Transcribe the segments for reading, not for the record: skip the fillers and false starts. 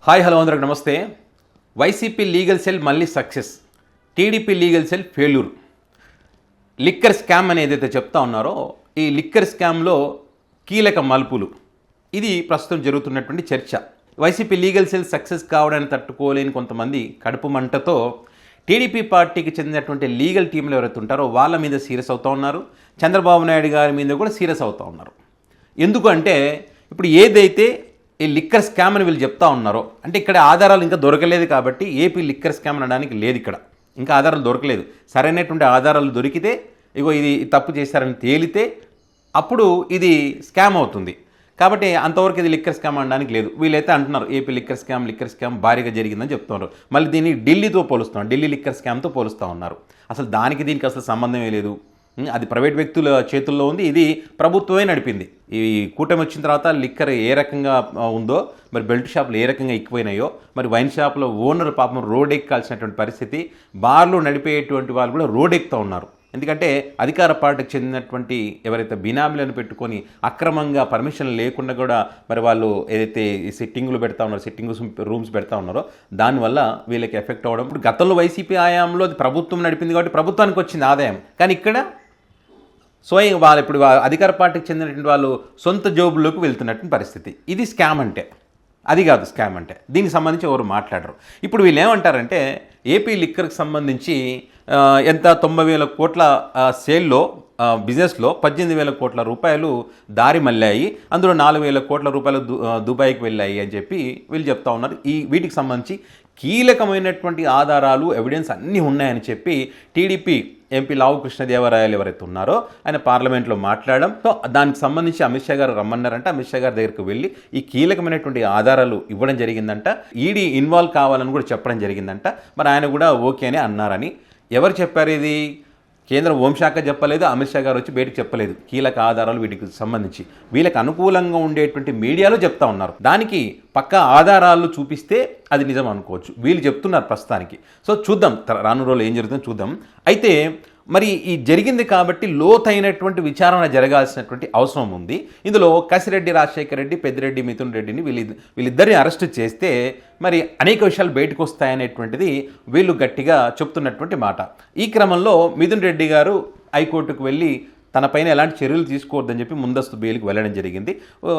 Hi hello అందరికి నమస్తే. YCP legal cell మళ్ళీ success, TDP legal cell failure. Liquor scam అని ఏదైతే చెప్తా ఉన్నారో ఈ లిక్కర్ స్కామ్లో కీలక మలుపులు, ఇది ప్రస్తుతం జరుగుతున్నటువంటి చర్చ. వైసీపీ లీగల్ సెల్ సక్సెస్ కావడాన్ని తట్టుకోలేని కొంతమంది కడుపు మంటతో టీడీపీ పార్టీకి చెందినటువంటి లీగల్ టీంలు ఎవరైతే ఉంటారో వాళ్ళ మీద సీరియస్ అవుతూ ఉన్నారు. చంద్రబాబు నాయుడు గారి మీద కూడా సీరియస్ అవుతూ ఉన్నారు. ఎందుకు అంటే ఇప్పుడు ఏదైతే ఈ లిక్కర్ స్కామ్ అని వీళ్ళు చెప్తా ఉన్నారో, అంటే ఇక్కడ ఆధారాలు ఇంకా దొరకలేదు కాబట్టి ఏపీ లిక్కర్ స్కామ్ అనడానికి లేదు. ఇక్కడ ఇంకా ఆధారాలు దొరకలేదు. సరైనటువంటి ఆధారాలు దొరికితే ఇగో ఇది తప్పు చేశారని తేలితే అప్పుడు ఇది స్కామ్ అవుతుంది. కాబట్టి అంతవరకు ఇది లిక్కర్ స్కామ్ అనడానికి లేదు. వీళ్ళైతే అంటున్నారు ఏపీ లిక్కర్ స్కామ్ భారీగా జరిగిందని చెప్తున్నారు. మళ్ళీ దీన్ని ఢిల్లీతో పోలుస్తున్నారు, ఢిల్లీ లిక్కర్ స్కామ్తో పోలుస్తూ ఉన్నారు. అసలు దానికి దీనికి అసలు సంబంధమే లేదు. అది ప్రైవేట్ వ్యక్తుల చేతుల్లో ఉంది, ఇది ప్రభుత్వమే నడిపింది. ఈ కూటమి వచ్చిన తర్వాత లిక్కర్ ఏ రకంగా ఉందో, మరి బెల్ట్ షాపులు ఏ రకంగా ఎక్కిపోయినాయో, మరి వైన్ షాప్లో ఓనర్ పాపం రోడ్ ఎక్కాల్సినటువంటి పరిస్థితి, బార్లు నడిపేటువంటి వాళ్ళు కూడా రోడ్ ఎక్కుతూ ఉన్నారు. ఎందుకంటే అధికార పార్టీకి చెందినటువంటి ఎవరైతే బినామీలను పెట్టుకొని అక్రమంగా పర్మిషన్ లేకుండా కూడా మరి వాళ్ళు ఏదైతే సిట్టింగులు పెడతా ఉన్నారో, సిట్టింగ్ రూమ్స్ పెడతా ఉన్నారో దానివల్ల వీళ్ళకి ఎఫెక్ట్ అవ్వడం. ఇప్పుడు గతంలో వైసీపీ హయాంలో అది ప్రభుత్వం నడిపింది కాబట్టి ప్రభుత్వానికి వచ్చింది ఆదాయం, కానీ ఇక్కడ స్వయం వాళ్ళు ఇప్పుడు అధికార పార్టీకి చెందినటువంటి వాళ్ళు సొంత జోబుల్లోకి వెళ్తున్నటువంటి పరిస్థితి. ఇది స్కామ్ అంటే, అది కాదు స్కామ్ అంటే. దీనికి సంబంధించి ఎవరు మాట్లాడరు. ఇప్పుడు వీళ్ళు ఏమంటారంటే ఏపీ లిక్కర్కి సంబంధించి ఎంత 90,000 కోట్ల సేల్లో బిజినెస్లో 18,000 కోట్ల రూపాయలు దారి మళ్ళాయి, అందులో 4,000 కోట్ల రూపాయలు దుబాయ్కి వెళ్ళాయి అని చెప్పి వీళ్ళు చెప్తా ఉన్నారు. వీటికి సంబంధించి కీలకమైనటువంటి ఆధారాలు, ఎవిడెన్స్ అన్నీ ఉన్నాయని చెప్పి టీడీపీ ఎంపీ లావు కృష్ణదేవరాయలు ఎవరైతే ఉన్నారో ఆయన పార్లమెంట్లో మాట్లాడడం. సో దానికి సంబంధించి అమిత్ షా గారు రమ్మన్నారంట. అమిత్ షా గారి దగ్గరికి వెళ్ళి ఈ కీలకమైనటువంటి ఆధారాలు ఇవ్వడం జరిగిందంట. ఈడీ ఇన్వాల్వ్ కావాలని కూడా చెప్పడం జరిగిందంట. మరి ఆయన కూడా ఓకే అని అన్నారని ఎవరు చెప్పారు? ఇది కేంద్ర హోంశాఖ చెప్పలేదు, అమిత్ షా గారు వచ్చి బయటకు చెప్పలేదు. కీలక ఆధారాలు వీటికి సంబంధించి వీళ్ళకి అనుకూలంగా ఉండేటువంటి మీడియాలో చెప్తా ఉన్నారు. దానికి పక్కా ఆధారాలు చూపిస్తే అది నిజం అనుకోవచ్చు. వీళ్ళు చెప్తున్నారు ప్రస్తుతానికి. సో చూద్దాం రాను రోజులు ఏం జరుగుతుందో చూద్దాం. అయితే మరి ఈ జరిగింది కాబట్టి లోతైనటువంటి విచారణ జరగాల్సినటువంటి అవసరం ఉంది. ఇందులో కసిరెడ్డి రాజశేఖర రెడ్డి, పెద్దిరెడ్డి మిథున్ రెడ్డిని వీళ్ళిద్దరిని అరెస్ట్ చేస్తే మరి అనేక విషయాలు బయటకు వస్తాయనేటువంటిది వీళ్ళు గట్టిగా చెప్తున్నటువంటి మాట. ఈ క్రమంలో మిథున్ రెడ్డి గారు హైకోర్టుకు వెళ్ళి తన పైన ఎలాంటి చర్యలు తీసుకోవద్దని చెప్పి ముందస్తు బెయిల్కి వెళ్ళడం జరిగింది.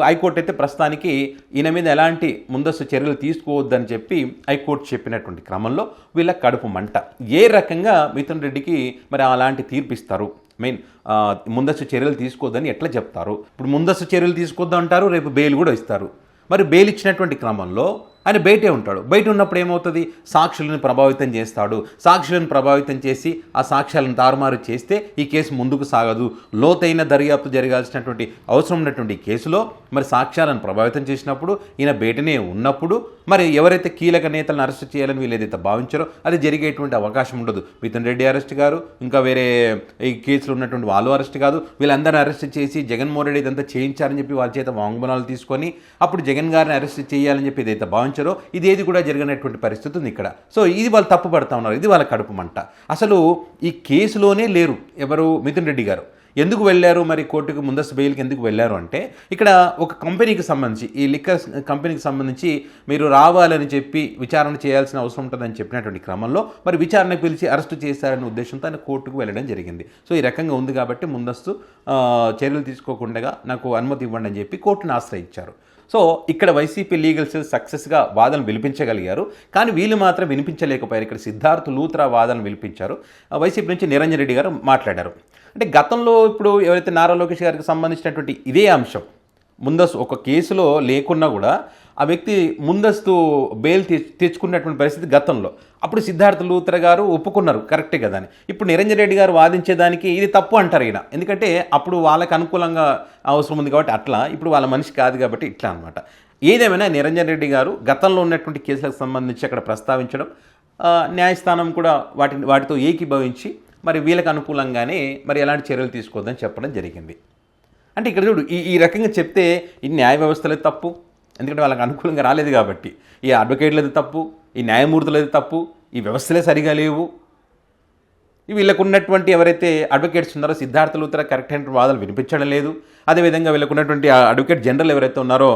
హైకోర్టు అయితే ప్రస్తుతానికి ఈయన మీద ఎలాంటి ముందస్తు చర్యలు తీసుకోవద్దని చెప్పి హైకోర్టు చెప్పినటువంటి క్రమంలో వీళ్ళ కడుపు మంట. ఏ రకంగా మిథున్ రెడ్డికి మరి అలాంటి తీర్పు ఇస్తారు? ముందస్తు చర్యలు తీసుకోవద్దని ఎట్లా చెప్తారు? ఇప్పుడు ముందస్తు చర్యలు తీసుకోవద్దు అంటారు, రేపు బెయిల్ కూడా ఇస్తారు. మరి బెయిల్ ఇచ్చినటువంటి క్రమంలో ఆయన బయటే ఉంటాడు. బయట ఉన్నప్పుడు ఏమవుతుంది? సాక్షులను ప్రభావితం చేస్తాడు. సాక్షులను ప్రభావితం చేసి ఆ సాక్ష్యాలను తారుమారు చేస్తే ఈ కేసు ముందుకు సాగదు. లోతైన దర్యాప్తు జరగాల్సినటువంటి అవసరం ఉన్నటువంటి కేసులో మరి సాక్ష్యాలను ప్రభావితం చేసినప్పుడు ఈయన బయటనే ఉన్నప్పుడు మరి ఎవరైతే కీలక నేతలను అరెస్ట్ చేయాలని వీళ్ళు ఏదైతే భావించారో అది జరిగేటువంటి అవకాశం ఉండదు. మిథున్ రెడ్డి అరెస్ట్ గారు, ఇంకా వేరే ఈ కేసులో ఉన్నటువంటి వాళ్ళు అరెస్ట్ కాదు. వీళ్ళందరినీ అరెస్ట్ చేసి జగన్మోహన్ రెడ్డి ఇదంతా చేయించారని చెప్పి వాళ్ళ చేత వాంగ్మూలాలు తీసుకొని అప్పుడు జగన్ గారిని అరెస్ట్ చేయాలని చెప్పి ఏదైతే భావించారో ఇదేది కూడా జరిగినటువంటి పరిస్థితి ఉంది ఇక్కడ. సో ఇది వాళ్ళు తప్పు పడతా ఉన్నారు. ఇది వాళ్ళ కడుపు మంట. అసలు ఈ కేసులోనే లేరు ఎవరు? మిథున్ రెడ్డి గారు ఎందుకు వెళ్ళారు? మరి కోర్టుకు ముందస్తు బెయిల్కి ఎందుకు వెళ్ళారు అంటే ఇక్కడ ఒక కంపెనీకి సంబంధించి, ఈ లిక్కర్ కంపెనీకి సంబంధించి మీరు రావాలని చెప్పి విచారణ చేయాల్సిన అవసరం ఉంటుందని చెప్పినటువంటి క్రమంలో మరి విచారణకు పిలిచి అరెస్టు చేశారనే ఉద్దేశంతో ఆయన కోర్టుకు వెళ్ళడం జరిగింది. సో ఈ రకంగా ఉంది కాబట్టి ముందస్తు చర్యలు తీసుకోకుండా నాకు అనుమతి ఇవ్వండి అని చెప్పి కోర్టును ఆశ్రయించారు. సో ఇక్కడ వైసీపీ లీగల్ సెల్ సక్సెస్గా వాదనలు వినిపించగలిగారు, కానీ వీళ్ళు మాత్రం వినిపించలేకపోయారు. ఇక్కడ సిద్ధార్థ్ లూత్రా వాదనలు వినిపించారు. వైసీపీ నుంచి నిరంజన్ రెడ్డి గారు మాట్లాడారు. అంటే గతంలో ఇప్పుడు ఎవరైతే నారా లోకేష్ గారికి సంబంధించినటువంటి ఇదే అంశం ముందస్తు ఒక కేసులో లేకున్నా కూడా ఆ వ్యక్తి ముందస్తు బెయిల్ తెచ్చుకున్నటువంటి పరిస్థితి గతంలో. అప్పుడు సిద్ధార్థ లూత్రా గారు ఒప్పుకున్నారు కరెక్టే కదా అని. ఇప్పుడు నిరంజన్ రెడ్డి గారు వాదించేదానికి ఇది తప్పు అంటారు ఈయన. ఎందుకంటే అప్పుడు వాళ్ళకి అనుకూలంగా అవసరం ఉంది కాబట్టి అట్లా, ఇప్పుడు వాళ్ళ మనిషి కాదు కాబట్టి ఇట్లా అనమాట. ఏదేమైనా నిరంజన్ రెడ్డి గారు గతంలో ఉన్నటువంటి కేసులకు సంబంధించి అక్కడ ప్రస్తావించడం, న్యాయస్థానం కూడా వాటితో ఏకీభవించి మరి వీళ్ళకి అనుకూలంగానే మరి ఎలాంటి చర్యలు తీసుకోవద్దని చెప్పడం జరిగింది. అంటే ఇక్కడ చూడు ఈ రకంగా చెప్తే ఈ న్యాయ వ్యవస్థలే తప్పు, ఎందుకంటే వాళ్ళకి అనుకూలంగా రాలేదు కాబట్టి. ఈ అడ్వకేట్లది తప్పు, ఈ న్యాయమూర్తులది తప్పు, ఈ వ్యవస్థలే సరిగా లేవు. వీళ్ళకు ఉన్నటువంటి ఎవరైతే అడ్వకేట్స్ ఉన్నారో సిద్ధార్థ లూత్రా కరెక్ట్ అయిన వాదనలు వినిపించడం లేదు. అదేవిధంగా వీళ్ళకు ఉన్నటువంటి అడ్వకేట్ జనరల్ ఎవరైతే ఉన్నారో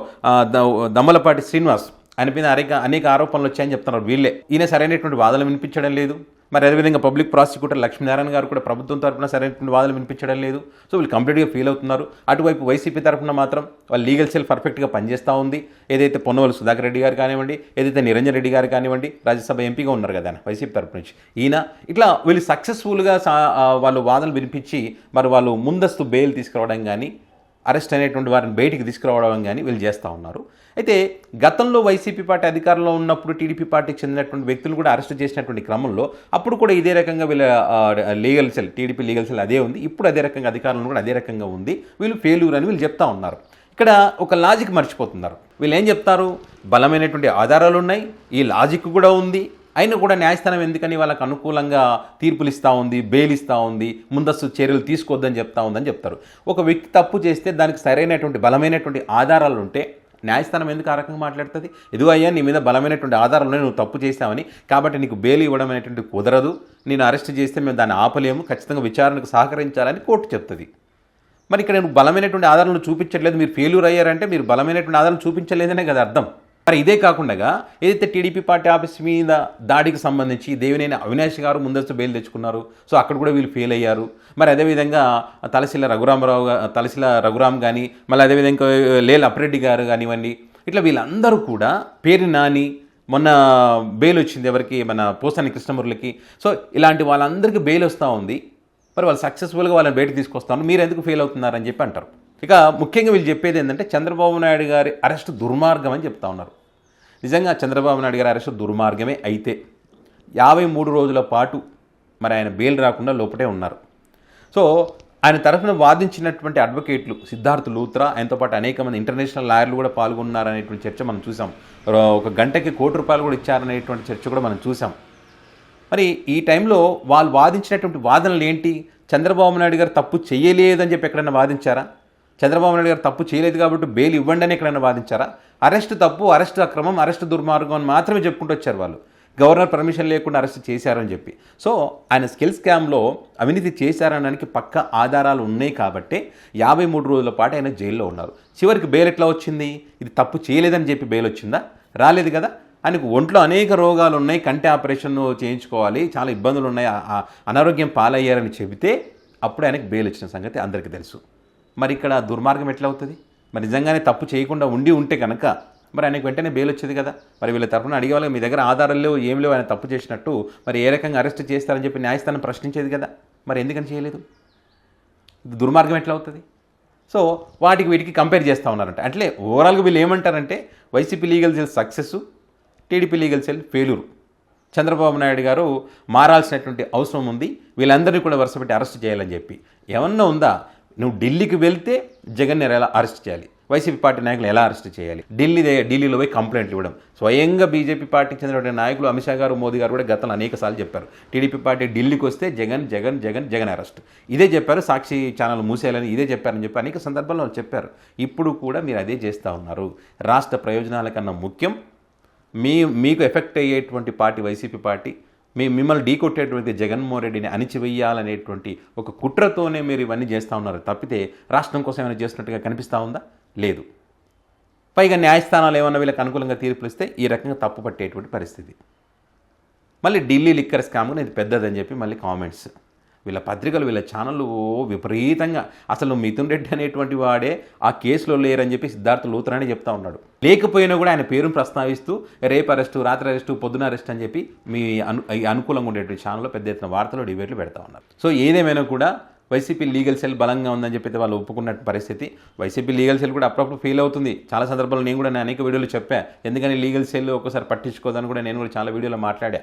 దమ్మలపాటి శ్రీనివాస్, ఆయన మీద అనేక ఆరోపణలు వచ్చాయని చెప్తున్నారు వీళ్ళే. ఈయన సరైనటువంటి వాదనలు వినిపించడం లేదు. మరి అదేవిధంగా పబ్లిక్ ప్రాసిక్యూటర్ లక్ష్మీనారాయణ గారు కూడా ప్రభుత్వం తరఫున సరైనటువంటి వాదనలు వినిపించడం లేదు. సో వీళ్ళు కంప్లీట్గా ఫీల్ అవుతున్నారు. అటువైపు వైసీపీ తరఫున మాత్రం వాళ్ళ లీగల్ సెల్ పర్ఫెక్ట్గా పనిచేస్తూ ఉంది. ఏదైతే పొన్నవల్లి సుధాకర్ రెడ్డి గారు కానివ్వండి, ఏదైతే నిరంజన్ రెడ్డి గారు కానివ్వండి, రాజ్యసభ ఎంపీగా ఉన్నారు కదా ఆయన వైసీపీ తరఫు నుంచి, ఈయన ఇట్లా వీళ్ళు సక్సెస్ఫుల్గా వాళ్ళు వాదనలు వినిపించి మరి వాళ్ళు ముందస్తు బెయిల్ తీసుకురావడం కానీ, అరెస్ట్ అనేటువంటి వారిని బయటికి తీసుకురావడం కానీ వీళ్ళు చేస్తూ ఉన్నారు. అయితే గతంలో వైసీపీ పార్టీ అధికారంలో ఉన్నప్పుడు టీడీపీ పార్టీకి చెందినటువంటి వ్యక్తులు కూడా అరెస్ట్ చేసినటువంటి క్రమంలో అప్పుడు కూడా ఇదే రకంగా వీళ్ళ legal cell, TDP legal cell అదే ఉంది. ఇప్పుడు అదే రకంగా అధికారంలో కూడా అదే రకంగా ఉంది. వీళ్ళు ఫెయిల్యూర్ అని వీళ్ళు చెప్తా ఉన్నారు. ఇక్కడ ఒక లాజిక్ మర్చిపోతున్నారు. వీళ్ళు ఏం చెప్తారు, బలమైనటువంటి ఆధారాలు ఉన్నాయి, ఈ లాజిక్ కూడా ఉంది, అయినా కూడా న్యాయస్థానం ఎందుకని వాళ్ళకు అనుకూలంగా తీర్పులు ఇస్తూ ఉంది, బెయిల్ ఇస్తూ ఉంది, ముందస్తు చర్యలు తీసుకోవద్దని చెప్తా ఉందని చెప్తారు. ఒక వ్యక్తి తప్పు చేస్తే దానికి సరైనటువంటి బలమైనటువంటి ఆధారాలు ఉంటే న్యాయస్థానం ఎందుకు ఆ రకంగా మాట్లాడుతుంది? ఎదుగు అయ్యా, నీ మీద బలమైనటువంటి ఆధారాలు ఉన్నాయి, నువ్వు తప్పు చేస్తావని, కాబట్టి నీకు బెయిల్ ఇవ్వడం అనేటువంటి కుదరదు, నేను అరెస్ట్ చేస్తే మేము దాన్ని ఆపలేము, ఖచ్చితంగా విచారణకు సహకరించాలని కోర్టు చెప్తుంది. మరి ఇక్కడ నేను బలమైనటువంటి ఆధారాలను చూపించట్లేదు, మీరు ఫెయిల్యూర్ అయ్యారంటే మీరు బలమైనటువంటి ఆధారాలు చూపించలేదనే కదా అర్థం. మరి ఇదే కాకుండా ఏదైతే టీడీపీ పార్టీ ఆఫీస్ మీద దాడికి సంబంధించి దేవినేని అవినాష్ గారు ముందస్తు బెయిల్ తెచ్చుకున్నారు. సో అక్కడ కూడా వీళ్ళు ఫెయిల్ అయ్యారు. మరి అదేవిధంగా తలశీల రఘురామ్ కానీ, మళ్ళీ అదేవిధంగా లేల్ అప్రెడ్డి గారు కానివ్వండి, ఇట్లా వీళ్ళందరూ కూడా పేరు నాని మొన్న బెయిల్ వచ్చింది ఎవరికి, మన పోసాని కృష్ణమురళికి. సో ఇలాంటి వాళ్ళందరికీ బెయిల్ వస్తూ ఉంది. మరి వాళ్ళు సక్సెస్ఫుల్గా వాళ్ళని బయటకు తీసుకొస్తాను, మీరు ఎందుకు ఫెయిల్ అవుతున్నారని చెప్పి అంటారు. ఇక ముఖ్యంగా వీళ్ళు చెప్పేది ఏంటంటే చంద్రబాబు నాయుడు గారి అరెస్ట్ దుర్మార్గం అని చెప్తా ఉన్నారు. నిజంగా చంద్రబాబు నాయుడు గారి అరెస్ట్ దుర్మార్గమే అయితే 53 రోజుల పాటు మరి ఆయన బెయిల్ రాకుండా లోపటే ఉన్నారు. సో ఆయన తరఫున వాదించినటువంటి అడ్వకేట్లు సిద్ధార్థ్ లూత్రా, ఆయనతో పాటు అనేక మంది ఇంటర్నేషనల్ లాయర్లు కూడా పాల్గొన్నారనేటువంటి చర్చ మనం చూసాం. 1 గంటకి ₹1 కోటి కూడా ఇచ్చారనేటువంటి చర్చ కూడా మనం చూసాం. మరి ఈ టైంలో వాళ్ళు వాదించినటువంటి వాదనలు ఏంటి? చంద్రబాబు నాయుడు గారు తప్పు చేయలేదని చెప్పి ఎక్కడైనా వాదించారా? చంద్రబాబు నాయుడు గారు తప్పు చేయలేదు కాబట్టి బెయిల్ ఇవ్వండి అని ఎక్కడైనా వాదించారా? అరెస్ట్ తప్పు, అరెస్ట్ అక్రమం, అరెస్ట్ దుర్మార్గం అని మాత్రమే చెప్పుకుంటూ వచ్చారు వాళ్ళు. గవర్నర్ పర్మిషన్ లేకుండా అరెస్ట్ చేశారని చెప్పి. సో ఆయన స్కిల్ స్కామ్లో అవినీతి చేశారనడానికి పక్క ఆధారాలు ఉన్నాయి కాబట్టి 53 రోజుల పాటు ఆయన జైల్లో ఉన్నారు. చివరికి బెయిల్ ఎట్లా వచ్చింది? ఇది తప్పు చేయలేదని చెప్పి బెయిల్ వచ్చిందా? రాలేదు కదా. ఆయనకు ఒంట్లో అనేక రోగాలు ఉన్నాయి, కంటి ఆపరేషన్ చేయించుకోవాలి, చాలా ఇబ్బందులు ఉన్నాయి, అనారోగ్యం పాలయ్యారని చెబితే అప్పుడు ఆయనకు బెయిల్ వచ్చిన సంగతి అందరికీ తెలుసు. మరి ఇక్కడ దుర్మార్గం ఎట్లా అవుతుంది? మరి నిజంగానే తప్పు చేయకుండా ఉంటే కనుక మరి ఆయనకు వెంటనే బెయిల్ వచ్చేది కదా. మరి వీళ్ళ తరఫున అడిగేవాళ్ళు, మీ దగ్గర ఆధారాలు లేవు, ఏం లేవు, ఆయన తప్పు చేసినట్టు, మరి ఏ రకంగా అరెస్ట్ చేస్తారని చెప్పి న్యాయస్థానం ప్రశ్నించేది కదా. మరి ఎందుకని చేయలేదు? దుర్మార్గం ఎట్లా అవుతుంది? సో వీటికి కంపేర్ చేస్తూ ఉన్నారంట. అంటే ఓవరాల్గా వీళ్ళు ఏమంటారంటే YCP legal cell success, TDP legal cell failure. Chandrababu Naidu గారు మారాల్సినటువంటి అవసరం ఉంది, వీళ్ళందరినీ కూడా వరుసపెట్టి అరెస్ట్ చేయాలని చెప్పి. ఏమన్నా ఉందా? నువ్వు ఢిల్లీకి వెళ్తే జగన్ని ఎలా అరెస్ట్ చేయాలి, వైసీపీ పార్టీ నాయకులు ఎలా అరెస్ట్ చేయాలి, ఢిల్లీలో పోయి కంప్లైంట్లు ఇవ్వడం. స్వయంగా బీజేపీ పార్టీకి చెందినటువంటి నాయకులు అమిత్ షా గారు, మోదీ గారు కూడా గతంలో అనేకసార్లు చెప్పారు, టీడీపీ పార్టీ ఢిల్లీకి వస్తే జగన్ అరెస్ట్. ఇదే చెప్పారు, సాక్షి ఛానల్ మూసేయాలని ఇదే చెప్పారని చెప్పి అనేక సందర్భాల్లో చెప్పారు. ఇప్పుడు కూడా మీరు అదే చేస్తూ ఉన్నారు. రాష్ట్ర ప్రయోజనాల కన్నా ముఖ్యం మీకు ఎఫెక్ట్ అయ్యేటువంటి పార్టీ వైసీపీ పార్టీ, మిమ్మల్ని ఢీకొట్టేటువంటి జగన్మోహన్ రెడ్డిని అణిచివేయాలనేటువంటి ఒక కుట్రతోనే మీరు ఇవన్నీ చేస్తూ ఉన్నారు తప్పితే రాష్ట్రం కోసం ఏమైనా చేస్తున్నట్టుగా కనిపిస్తూ ఉందా? లేదు. పైగా న్యాయస్థానాలు ఏమన్నా వీళ్ళకి అనుకూలంగా తీర్పులు ఇస్తే ఈ రకంగా తప్పు పట్టేటువంటి పరిస్థితి. మళ్ళీ ఢిల్లీ లిక్కర్ స్కామ్ ఇది పెద్దదని చెప్పి మళ్ళీ కామెంట్స్. వీళ్ళ పత్రికలు, వీళ్ళ ఛానళ్ళు విపరీతంగా అసలు మిథున్ రెడ్డి అనేటువంటి వాడే ఆ కేసులో లేరని చెప్పి సిద్ధార్థ్ లూత్రా అని చెప్తా ఉన్నాడు. లేకపోయినా కూడా ఆయన పేరును ప్రస్తావిస్తూ రేపు అరెస్టు, రాత్రి అరెస్టు, పొద్దున అరెస్ట్ అని చెప్పి మీ అనుకూలంగా ఉండేటువంటి ఛానల్లో పెద్ద ఎత్తున వార్తలు, డిబేట్లు పెడతా ఉన్నారు. సో ఏదేమైనా కూడా వైసీపీ లీగల్ సెల్ బలంగా ఉందని చెప్పి వాళ్ళు ఒప్పుకున్న పరిస్థితి. వైసీపీ లీగల్ సెల్ కూడా అప్పుడప్పుడు ఫెయిల్ అవుతుంది. చాలా సందర్భాల్లో నేను కూడా అనేక వీడియోలు చెప్పా, ఎందుకని లీగల్ సెల్ ఒక్కసారి పట్టించుకోదని కూడా నేను కూడా చాలా వీడియోలో మాట్లాడా.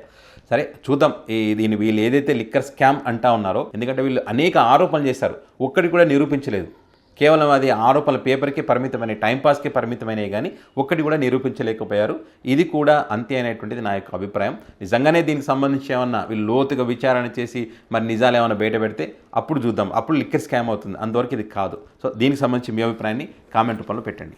సరే చూద్దాం, వీళ్ళు ఏదైతే లిక్కర్ స్కామ్ అంటా ఉన్నారో, ఎందుకంటే వీళ్ళు అనేక ఆరోపణలు చేశారు, ఒక్కటి కూడా నిరూపించలేదు. కేవలం అది ఆరోపణల పేపర్కే పరిమితమైన, టైంపాస్కే పరిమితమైనవి కానీ ఒక్కటి కూడా నిరూపించలేకపోయారు. ఇది కూడా అంతే అనేటువంటిది నా యొక్క అభిప్రాయం. నిజంగానే దీనికి సంబంధించి ఏమన్నా వీళ్ళు లోతుగా విచారణ చేసి మరి నిజాలు ఏమైనా బయట పెడితే అప్పుడు చూద్దాం, అప్పుడు లిక్కర్ స్కామ్ అవుతుంది. అంతవరకు ఇది కాదు. సో దీనికి సంబంధించి మీ అభిప్రాయాన్ని కామెంట్ రూపంలో పెట్టండి.